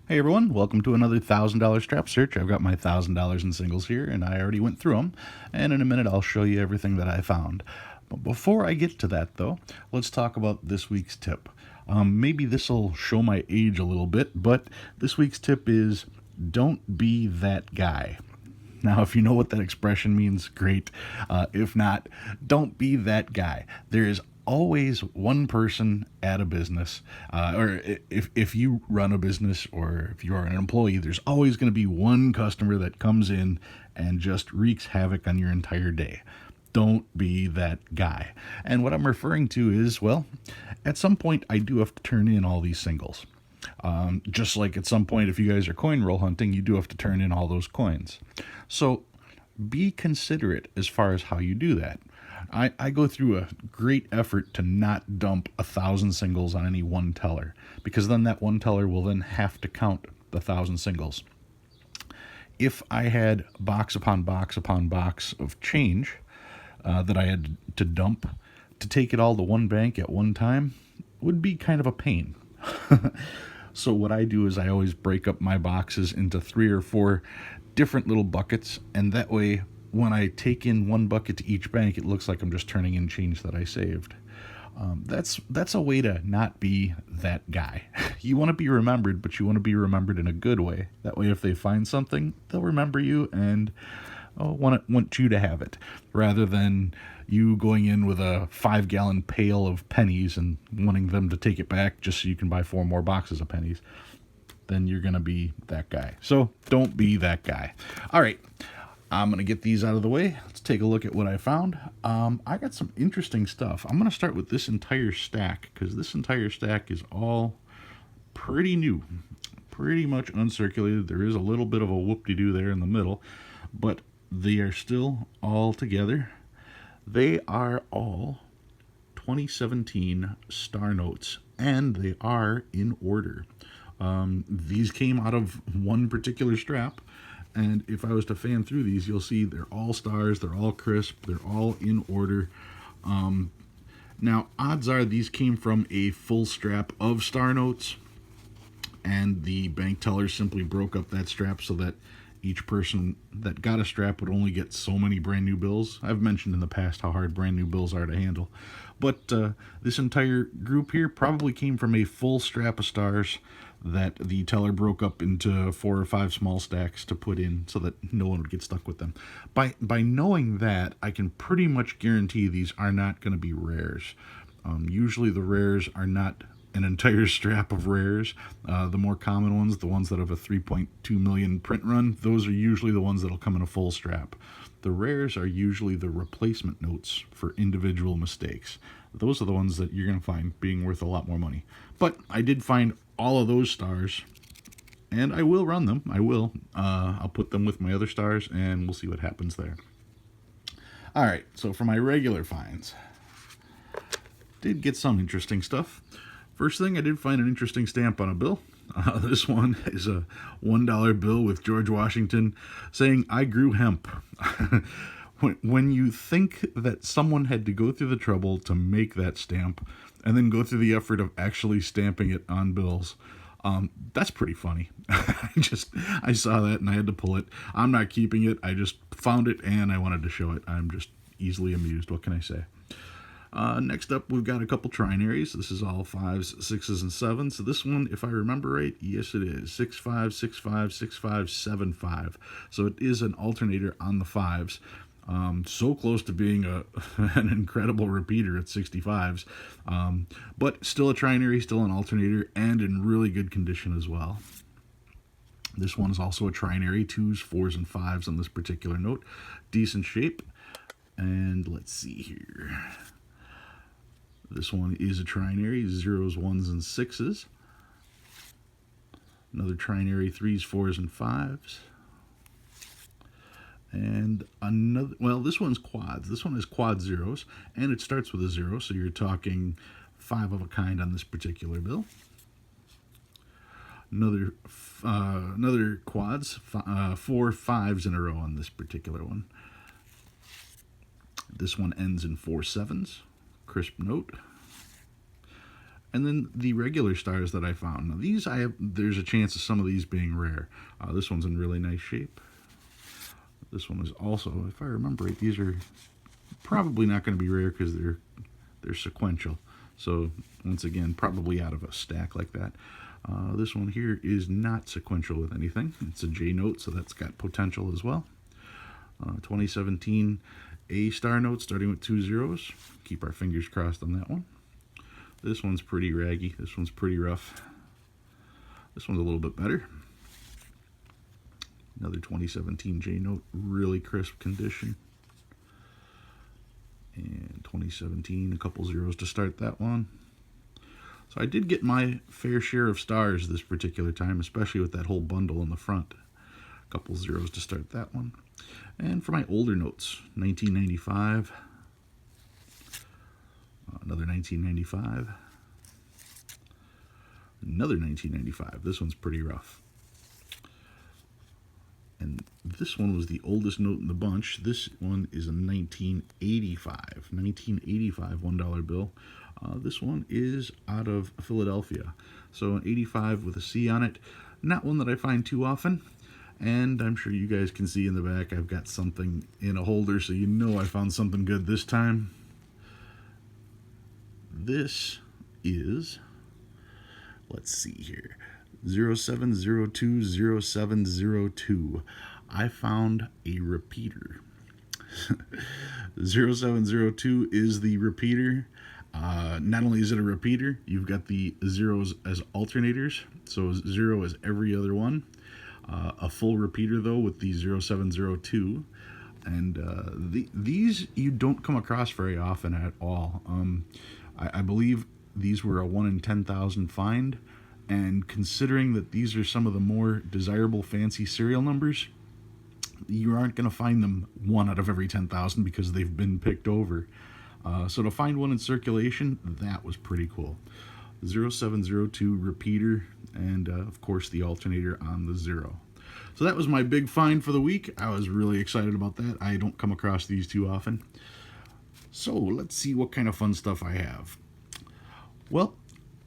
Hey everyone, welcome to another $1,000 strap search. I've got my $1,000 in singles here, and I already went through them. And in a minute, I'll show you everything that I found. But before I get to that, though, let's talk about this week's tip. Maybe this will show my age a little bit, but this week's tip is don't be that guy. Now, if you know what that expression means, great. If not, don't be that guy. There is always one person at a business, or if you run a business or if you are an employee, there's always going to be one customer that comes in and just wreaks havoc on your entire day. Don't be that guy. And what I'm referring to is, well, at some point I do have to turn in all these singles. Just like at some point, if you guys are coin roll hunting, you do have to turn in all those coins. So be considerate as far as how you do that. I go through a great effort to not dump 1,000 singles on any one teller, because then that one teller will then have to count the 1,000 singles. If I had box upon box upon box of change that I had to dump, to take it all to one bank at one time would be kind of a pain. So what I do is I always break up my boxes into 3 or 4 different little buckets, and that way when I take in one bucket to each bank, it looks like I'm just turning in change that I saved. That's a way to not be that guy. You want to be remembered, but you want to be remembered in a good way. That way, if they find something, they'll remember you and want you to have it, rather than you going in with a 5-gallon pail of pennies and wanting them to take it back just so you can buy 4 more boxes of pennies. Then you're going to be that guy. So don't be that guy. All right. I'm going to get these out of the way. Let's take a look at what I found. I got some interesting stuff. I'm going to start with this entire stack, because this entire stack is all pretty new, pretty much uncirculated. There is a little bit of a whoop-de-doo there in the middle, but they are still all together. They are all 2017 Star Notes, and they are in order. These came out of one particular strap, and if I was to fan through these, you'll see they're all stars, they're all crisp, they're all in order. Now, odds are these came from a full strap of Star Notes, and the bank teller simply broke up that strap so that each person that got a strap would only get so many brand new bills. I've mentioned in the past how hard brand new bills are to handle. But this entire group here probably came from a full strap of stars that the teller broke up into 4 or 5 small stacks to put in so that no one would get stuck with them. By knowing that, I can pretty much guarantee these are not going to be rares. Usually the rares are not an entire strap of rares. The more common ones, the ones that have a 3.2 million print run, those are usually the ones that'll come in a full strap. The rares are usually the replacement notes for individual mistakes. Those are the ones that you're going to find being worth a lot more money. But I did find all of those stars, and I will run them. I will. I'll put them with my other stars, and we'll see what happens there. All right, so for my regular finds, did get some interesting stuff. First thing, I did find an interesting stamp on a bill. This one is a $1 bill with George Washington saying, "I grew hemp." When you think that someone had to go through the trouble to make that stamp and then go through the effort of actually stamping it on bills, that's pretty funny. I saw that and I had to pull it. I'm not keeping it. I just found it and I wanted to show it. I'm just easily amused. What can I say? Next up, we've got a couple trinaries. This is all 5s, 6s, and 7s. So this one, if I remember right, yes it is. 6-5, 6-5, 6-5, 7-5. So it is an alternator on the 5s. So close to being an incredible repeater at 65s. But still a trinary, still an alternator, and in really good condition as well. This one is also a trinary, 2s, 4s, and 5s on this particular note. Decent shape. And let's see here. This one is a trinary, 0s, 1s, and 6s. Another trinary, 3s, 4s, and 5s. And another, well, this one's quads. This one is quad zeros, and it starts with a 0, so you're talking 5 of a kind on this particular bill. Another quads, 4 5s in a row on this particular one. This one ends in 4 7s. Crisp note. And then the regular stars that I found. Now these there's a chance of some of these being rare. This one's in really nice shape. This one is also, if I remember right, these are probably not going to be rare because they're sequential. So once again, probably out of a stack like that. This one here is not sequential with anything. It's a J note, so that's got potential as well. 2017 A star note starting with 2 zeros. Keep our fingers crossed on that one. This one's pretty raggy. This one's pretty rough. This one's a little bit better. Another 2017 J note, really crisp condition. And 2017, a couple zeros to start that one. So I did get my fair share of stars this particular time, especially with that whole bundle in the front. A couple zeros to start that one. And for my older notes, 1995, another 1995, another 1995. This one's pretty rough. And this one was the oldest note in the bunch. This one is a 1985. 1985 $1 bill. This one is out of Philadelphia. So an 85 with a C on it. Not one that I find too often. And I'm sure you guys can see in the back I've got something in a holder, so you know I found something good this time. This is, let's see here, 07020702. I found a repeater. 0702 is the repeater. Not only is it a repeater, you've got the zeros as alternators, so 0 is every other one. A full repeater though with the 0702, and these you don't come across very often at all. I believe these were a 1 in 10,000 find, and considering that these are some of the more desirable fancy serial numbers, you aren't going to find them 1 out of every 10,000 because they've been picked over. So to find one in circulation, that was pretty cool. 0702 repeater, and of course the alternator on the 0. So that was my big find for the week. I was really excited about that. I don't come across these too often. So let's see what kind of fun stuff I have. Well,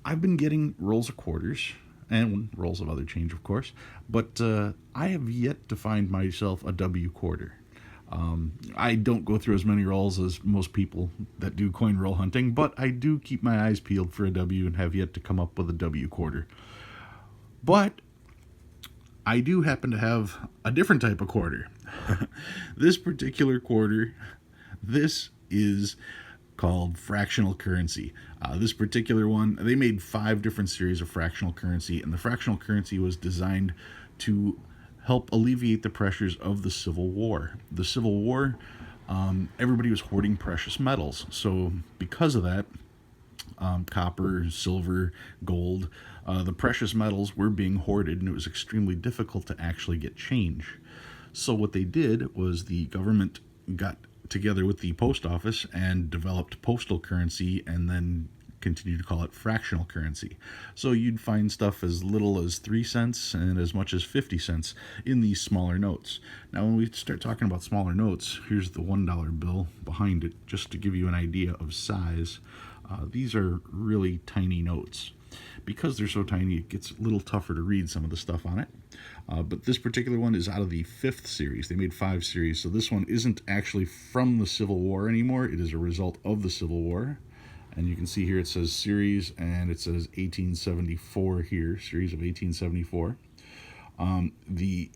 I've been getting rolls of quarters and rolls of other change, of course, but I have yet to find myself a W quarter. I don't go through as many rolls as most people that do coin roll hunting, but I do keep my eyes peeled for a W and have yet to come up with a W quarter. But I do happen to have a different type of quarter. This particular quarter, this is called fractional currency. This particular one, they made 5 different series of fractional currency, and the fractional currency was designed to help alleviate the pressures of the Civil War. The Civil War, everybody was hoarding precious metals. So because of that, copper, silver, gold, the precious metals were being hoarded, and it was extremely difficult to actually get change. So what they did was the government got together with the post office and developed postal currency, and then continue to call it fractional currency. So you'd find stuff as little as 3 cents and as much as 50 cents in these smaller notes. Now when we start talking about smaller notes, here's the $1 bill behind it, just to give you an idea of size. These are really tiny notes. Because they're so tiny, it gets a little tougher to read some of the stuff on it. But this particular one is out of the 5th series. They made 5 series, so this one isn't actually from the Civil War anymore. It is a result of the Civil War. And you can see here it says series, and it says 1874 here, series of 1874. The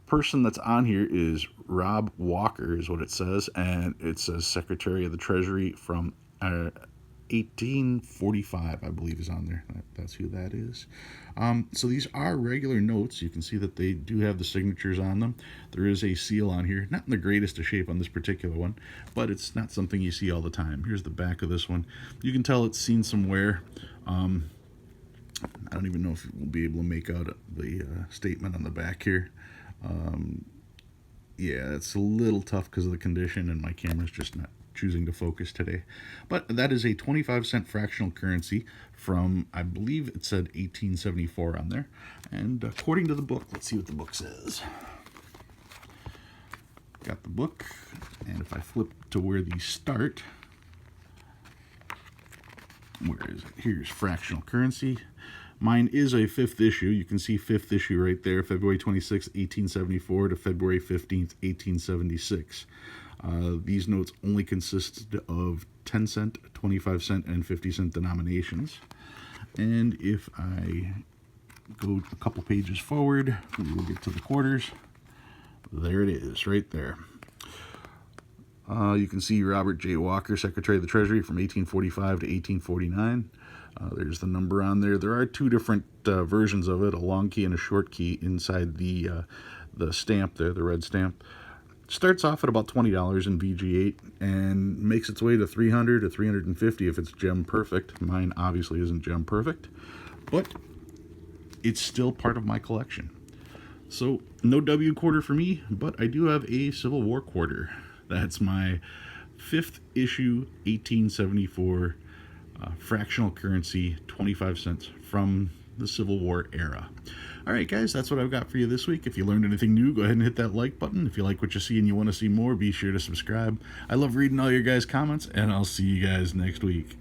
person that's on here is Rob Walker, is what it says, and it says Secretary of the Treasury from 1845, I believe, is on there. That's who that is. So these are regular notes. You can see that they do have the signatures on them. There is a seal on here, not in the greatest of shape on this particular one, but it's not something you see all the time. Here's the back of this one. You can tell it's seen some wear. I don't even know if we'll be able to make out the statement on the back here. Yeah, it's a little tough because of the condition, and my camera's just not choosing to focus today. But that is a 25-cent fractional currency from, I believe it said 1874 on there. And according to the book, let's see what the book says. Got the book, and if I flip to where these start, Where is it? Here's fractional currency. Mine is a 5th issue. You can see 5th issue right there, February 26, 1874 to February 15th, 1876. These notes only consisted of 10 cent, 25 cent, and 50 cent denominations. And if I go a couple pages forward, we will get to the quarters. There it is, right there. You can see Robert J. Walker, Secretary of the Treasury from 1845 to 1849. There's the number on there. There are two different versions of it, a long key and a short key inside the stamp there, the red stamp. Starts off at about $20 in VG8 and makes its way to $300 to $350 if it's gem perfect. Mine obviously isn't gem perfect, but it's still part of my collection. So no W quarter for me, but I do have a Civil War quarter. That's my 5th issue 1874 fractional currency, 25 cents from the Civil War era. All right, guys, that's what I've got for you this week. If you learned anything new, go ahead and hit that like button. If you like what you see and you want to see more, be sure to subscribe. I love reading all your guys' comments, and I'll see you guys next week.